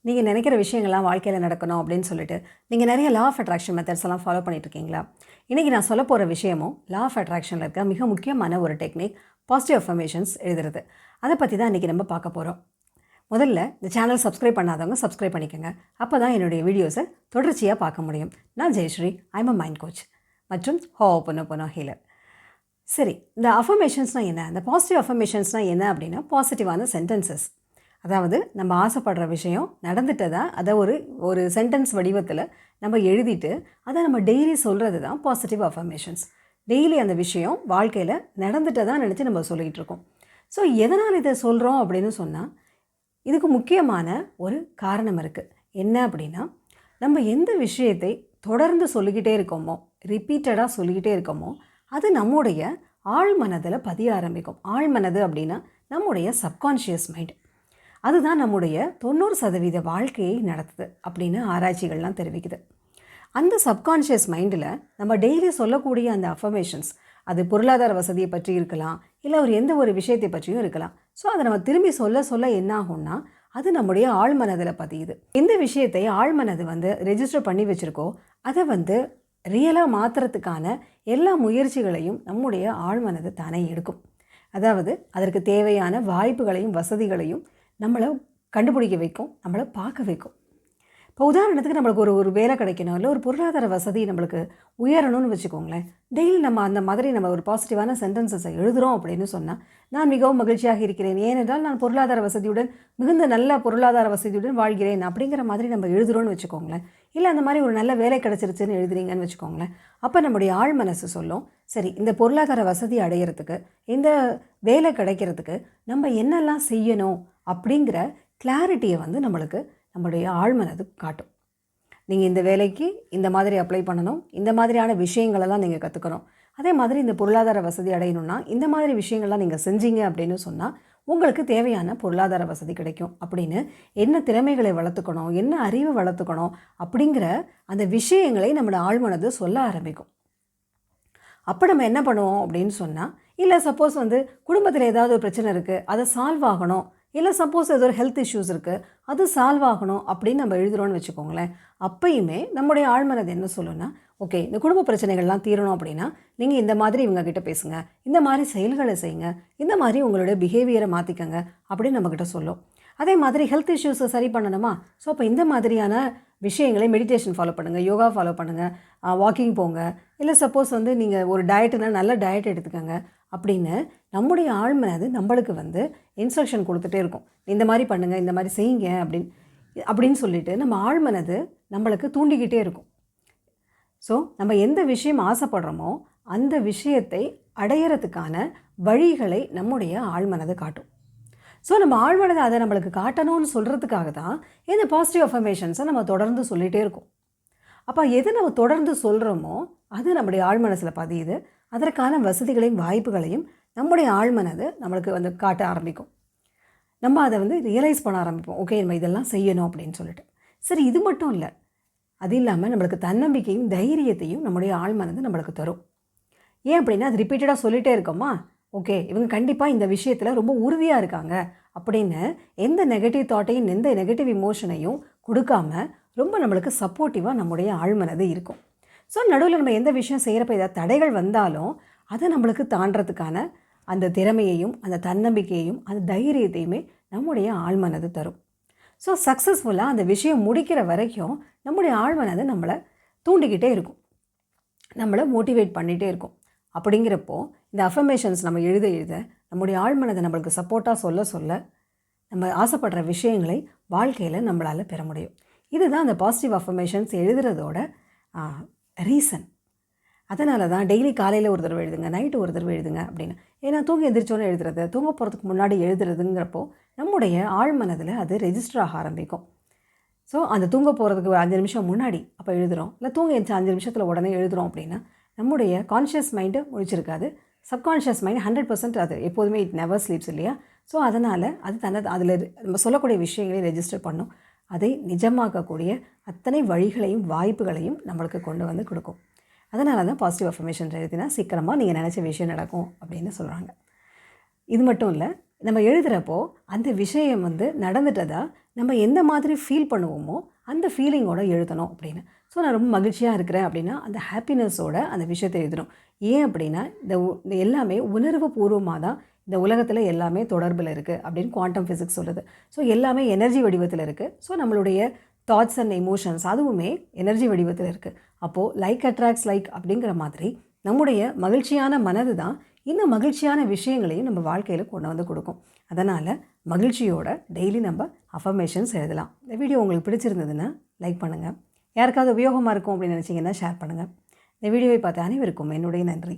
நீங்கள் நினைக்கிற விஷயங்கள்லாம் வாழ்க்கையில் நடக்கணும் அப்படின்னு சொல்லிட்டு நீங்கள் நிறைய லா ஆஃப் அட்ராக்ஷன் மெத்தட்ஸ் எல்லாம் ஃபாலோ பண்ணிட்டு இருக்கீங்களா? இன்றைக்கி நான் சொல்ல போகிற விஷயமும் லா ஆஃப் அட்ராக்ஷனில் இருக்க மிக முக்கியமான ஒரு டெக்னிக் பாசிட்டிவ் அஃபர்மேஷன்ஸ் எழுதுறது. அதை பற்றி தான் இன்றைக்கி நம்ம பார்க்க போகிறோம். முதல்ல இந்த சேனல் சப்ஸ்கிரைப் பண்ணாதவங்க சப்ஸ்கிரைப் பண்ணிக்கோங்க. அப்போ தான் என்னுடைய வீடியோஸை தொடர்ச்சியாக பார்க்க முடியும். நான் Jayashree, I'm a mind coach மற்றும் ஹோப்பனோபனோ ஹீலர். சரி, இந்த அஃபர்மேஷன்ஸ்னால் என்ன? இந்த பாசிட்டிவ் அஃபர்மேஷன்ஸ்னால் என்ன அப்படின்னா பாசிட்டிவான சென்டென்சஸ். அதாவது நம்ம ஆசைப்படுற விஷயம் நடந்துட்டதா அதை ஒரு சென்டென்ஸ் வடிவத்தில் நம்ம எழுதிட்டு அதை நம்ம டெய்லி சொல்கிறது தான் பாசிட்டிவ் அஃபர்மேஷன்ஸ். டெய்லி அந்த விஷயம் வாழ்க்கையில் நடந்துட்டதான் நினச்சி நம்ம சொல்லிகிட்டு இருக்கோம். ஸோ எதனால் இதை சொல்கிறோம் அப்படின்னு சொன்னால் இதுக்கு முக்கியமான ஒரு காரணம் இருக்குது. என்ன அப்படின்னா, நம்ம எந்த விஷயத்தை தொடர்ந்து சொல்லிக்கிட்டே இருக்கோமோ, ரிப்பீட்டடாக சொல்லிக்கிட்டே இருக்கோமோ, அது நம்முடைய ஆழ்மனதில் பதிய ஆரம்பிக்கும். ஆழ்மனது அப்படின்னா நம்முடைய சப்கான்ஷியஸ் மைண்ட். அதுதான் நம்முடைய 90% வாழ்க்கையை நடத்துது அப்படின்னு ஆராய்ச்சிகள்லாம் தெரிவிக்குது. அந்த சப்கான்ஷியஸ் மைண்டில் நம்ம டெய்லி சொல்லக்கூடிய அந்த அஃபர்மேஷன்ஸ், அது பொருளாதார வசதியை பற்றி இருக்கலாம், இல்லை எந்த ஒரு விஷயத்தை பற்றியும் இருக்கலாம். ஸோ அதை நம்ம திரும்பி சொல்ல சொல்ல என்ன ஆகும்னா அது நம்முடைய ஆழ்மனதில் பதியுது. எந்த விஷயத்தை ஆழ்மனது ரெஜிஸ்டர் பண்ணி வச்சுருக்கோ அதை ரியலாக மாற்றுறதுக்கான எல்லா முயற்சிகளையும் நம்முடைய ஆழ்மனது தானே எடுக்கும். அதாவது அதற்கு தேவையான வாய்ப்புகளையும் வசதிகளையும் நம்மளை கண்டுபிடிக்க வைக்கும், நம்மளை பார்க்க வைக்கும். இப்போ உதாரணத்துக்கு நம்மளுக்கு ஒரு வேலை கிடைக்கணும், இல்லை ஒரு பொருளாதார வசதி நம்மளுக்கு உயரணும்னு வச்சுக்கோங்களேன். டெய்லி நம்ம அந்த மாதிரி நம்ம ஒரு பாசிட்டிவான சென்டென்சஸை எழுதுகிறோம் அப்படின்னு சொன்னால், நான் மிகவும் மகிழ்ச்சியாக இருக்கிறேன், ஏனென்றால் நான் பொருளாதார வசதியுடன் மிகுந்த நல்ல பொருளாதார வசதியுடன் வாழ்கிறேன் அப்படிங்கிற மாதிரி நம்ம எழுதுகிறோன்னு வச்சுக்கோங்களேன். இல்லை அந்த மாதிரி ஒரு நல்ல வேலை கிடச்சிருச்சுன்னு எழுதுறீங்கன்னு வச்சுக்கோங்களேன். அப்போ நம்முடைய ஆழ் மனசு சொல்லும், சரி இந்த பொருளாதார வசதி அடையிறதுக்கு, இந்த வேலை கிடைக்கிறதுக்கு நம்ம என்னெல்லாம் செய்யணும் அப்படிங்கிற கிளாரிட்டியை நம்மளுக்கு நம்மளுடைய ஆழ்மனது காட்டும். நீங்கள் இந்த வேலைக்கு இந்த மாதிரி அப்ளை பண்ணணும், இந்த மாதிரியான விஷயங்களெல்லாம் நீங்கள் கற்றுக்கணும், அதே மாதிரி இந்த பொருளாதார வசதி அடையணும்னா இந்த மாதிரி விஷயங்கள்லாம் நீங்கள் செஞ்சீங்க அப்படின்னு சொன்னால் உங்களுக்கு தேவையான பொருளாதார வசதி கிடைக்கும் அப்படின்னு, என்ன திறமைகளை வளர்த்துக்கணும், என்ன அறிவை வளர்த்துக்கணும் அப்படிங்கிற அந்த விஷயங்களை நம்மளோட ஆழ்மனது சொல்ல ஆரம்பிக்கும். அப்போ நம்ம என்ன பண்ணுவோம் அப்படின்னு சொன்னால், இல்லை சப்போஸ் குடும்பத்தில் ஏதாவது ஒரு பிரச்சனை இருக்குது, அதை சால்வ் ஆகணும், இல்லை சப்போஸ் ஏதோ ஒரு ஹெல்த் இஷ்யூஸ் இருக்குது, அது சால்வ் ஆகணும் அப்படின்னு நம்ம எழுதுகிறோன்னு வச்சுக்கோங்களேன். அப்பயுமே நம்முடைய ஆழ்மனது என்ன சொல்லுன்னா, ஓகே இந்த குடும்ப பிரச்சனைகள்லாம் தீரணும் அப்படின்னா நீங்கள் இந்த மாதிரி இவங்ககிட்ட பேசுங்க, இந்த மாதிரி செயல்களை செய்யுங்க, இந்த மாதிரி உங்களுடைய பிஹேவியரை மாற்றிக்கங்க அப்படின்னு நம்மக்கிட்ட சொல்லும். அதே மாதிரி ஹெல்த் இஷ்யூஸை சரி பண்ணணுமா, ஸோ அப்போ இந்த மாதிரியான விஷயங்களை மெடிடேஷன் ஃபாலோ பண்ணுங்கள், யோகா ஃபாலோ பண்ணுங்கள், வாக்கிங் போங்க, இல்லை சப்போஸ் நீங்கள் ஒரு டயட்டுனா நல்ல டயட் எடுத்துக்கோங்க அப்படின்னு நம்முடைய ஆழ்மனது நம்மளுக்கு இன்ஸ்ட்ரக்ஷன் கொடுத்துட்டே இருக்கும். இந்த மாதிரி பண்ணுங்கள், இந்த மாதிரி செய்யுங்க அப்படின்னு சொல்லிட்டு நம்ம ஆழ்மனது நம்மளுக்கு தூண்டிக்கிட்டே இருக்கும். ஸோ நம்ம எந்த விஷயம் ஆசைப்படுறோமோ அந்த விஷயத்தை அடையிறதுக்கான வழிகளை நம்முடைய ஆழ்மனது காட்டும். ஸோ நம்ம ஆழ்மனதை அதை நம்மளுக்கு காட்டணும்னு சொல்கிறதுக்காக தான் இந்த பாசிட்டிவ் அஃபர்மேஷன்ஸை நம்ம தொடர்ந்து சொல்லிகிட்டே இருக்கோம். அப்போ எது நம்ம தொடர்ந்து சொல்கிறோமோ அது நம்முடைய ஆழ்மனசில் பதியுது. அதற்கான வசதிகளையும் வாய்ப்புகளையும் நம்முடைய ஆழ்மனது நம்மளுக்கு காட்ட ஆரம்பிக்கும். நம்ம அதை ரியலைஸ் பண்ண ஆரம்பிப்போம், ஓகே நம்ம இதெல்லாம் செய்யணும் அப்படின்னு சொல்லிட்டு. சரி, இது மட்டும் இல்லை, அது இல்லாமல் நம்மளுக்கு தன்னம்பிக்கையும் தைரியத்தையும் நம்முடைய ஆழ்மனது நம்மளுக்கு தரும். ஏன் அப்படின்னா அது ரிப்பீட்டடாக சொல்லிகிட்டே இருக்கோமா, ஓகே இவங்க கண்டிப்பாக இந்த விஷயத்தில் ரொம்ப உறுதியாக இருக்காங்க அப்படின்னு எந்த நெகட்டிவ் தாட்டையும் எந்த நெகட்டிவ் இமோஷனையும் கொடுக்காம ரொம்ப நம்மளுக்கு சப்போர்ட்டிவாக நம்முடைய ஆழ்மனது இருக்கும். ஸோ நடுவில் நம்ம எந்த விஷயம் செய்கிறப்ப ஏதாவது தடைகள் வந்தாலும் அதை நம்மளுக்கு தாண்டறதுக்கான அந்த திறமையையும் அந்த தன்னம்பிக்கையையும் அந்த தைரியத்தையுமே நம்முடைய ஆழ்மனது தரும். ஸோ சக்ஸஸ்ஃபுல்லாக அந்த விஷயம் முடிக்கிற வரைக்கும் நம்முடைய ஆழ்மனது நம்மளை தூண்டிக்கிட்டே இருக்கும், நம்மளை மோட்டிவேட் பண்ணிகிட்டே இருக்கும். அப்படிங்கிறப்போ இந்த அஃபர்மேஷன்ஸ் நம்ம எழுத எழுத நம்முடைய ஆழ்மனதை நம்மளுக்கு சப்போர்ட்டாக சொல்ல சொல்ல நம்ம ஆசைப்படுற விஷயங்களை வாழ்க்கையில் நம்மளால் பெற முடியும். இதுதான் அந்த பாசிட்டிவ் அஃபர்மேஷன்ஸ் எழுதுறதோட ரீசன். அதனால தான் டெய்லி காலையில் ஒரு தடவை எழுதுங்க, நைட்டு ஒரு தடவை எழுதுங்க அப்படின்னு. ஏன்னா தூங்கி எந்திரிச்சோன்னு எழுதுறது, தூங்க போகிறதுக்கு முன்னாடி எழுதுறதுங்கிறப்போ நம்முடைய ஆழ்மனதில் அது ரெஜிஸ்டர் ஆக ஆரம்பிக்கும். ஸோ அந்த தூங்க போகிறதுக்கு ஒரு 5 நிமிஷம் முன்னாடி அப்போ எழுதுகிறோம், இல்லை தூங்க எழுந்து 5 நிமிஷத்தில் உடனே எழுதுகிறோம் அப்படின்னா நம்முடைய கான்ஷியஸ் மைண்டு முழிச்சிருக்காது. சப்கான்ஷியஸ் மைண்ட் 100% அது எப்போதுமே இட் நெவர் ஸ்லீப்ஸ் இல்லையா. ஸோ அதனால் அது அதில் நம்ம சொல்லக்கூடிய விஷயங்களை ரெஜிஸ்டர் பண்ணும். அதை நிஜமாக்கக்கூடிய அத்தனை வழிகளையும் வாய்ப்புகளையும் நம்மளுக்கு கொண்டு கொடுக்கும். அதனால தான் பாசிட்டிவ் அஃபர்மேஷன் எழுதினா சீக்கிரமாக நீங்கள் நினச்ச விஷயம் நடக்கும் அப்படின்னு சொல்கிறாங்க. இது மட்டும் இல்லை, நம்ம எழுதுகிறப்போ அந்த விஷயம் வந்து நடந்துட்டதா நம்ம எந்த மாதிரி ஃபீல் பண்ணுவோமோ அந்த ஃபீலிங்கோட எழுதணும் அப்படின்னு. ஸோ நான் ரொம்ப மகிழ்ச்சியாக இருக்கிறேன் அப்படின்னா அந்த ஹாப்பினஸோட அந்த விஷயத்தை எழுதணும். ஏன் அப்படின்னா இந்த எல்லாமே உணர்வு பூர்வமாக தான் இந்த உலகத்தில் எல்லாமே தொடர்பில் இருக்குது அப்படின்னு குவாண்டம் ஃபிசிக்ஸ் சொல்லுது. ஸோ எல்லாமே எனர்ஜி வடிவத்தில் இருக்குது. ஸோ நம்மளுடைய தாட்ஸ் அண்ட் எமோஷன்ஸ் அதுவுமே எனர்ஜி வடிவத்தில் இருக்குது. அப்போது லைக் அட்ராக்ட்ஸ் லைக் அப்படிங்கிற மாதிரி நம்முடைய மகிழ்ச்சியான மனது தான் இந்த மகிழ்ச்சியான விஷயங்களையும் நம்ம வாழ்க்கையில் கொண்டு வந்து கொடுக்கும். அதனால் மகிழ்ச்சியோட டெய்லி நம்ம அஃபர்மேஷன்ஸ் எழுதலாம். இந்த வீடியோ உங்களுக்கு பிடிச்சிருந்ததுன்னா லைக் பண்ணுங்கள். யாருக்காவது உபயோகமாக இருக்கும் அப்படின்னு நினச்சிங்கன்னா ஷேர் பண்ணுங்கள். இந்த வீடியோவை பார்த்த அனைவருக்கும் என்னுடைய நன்றி.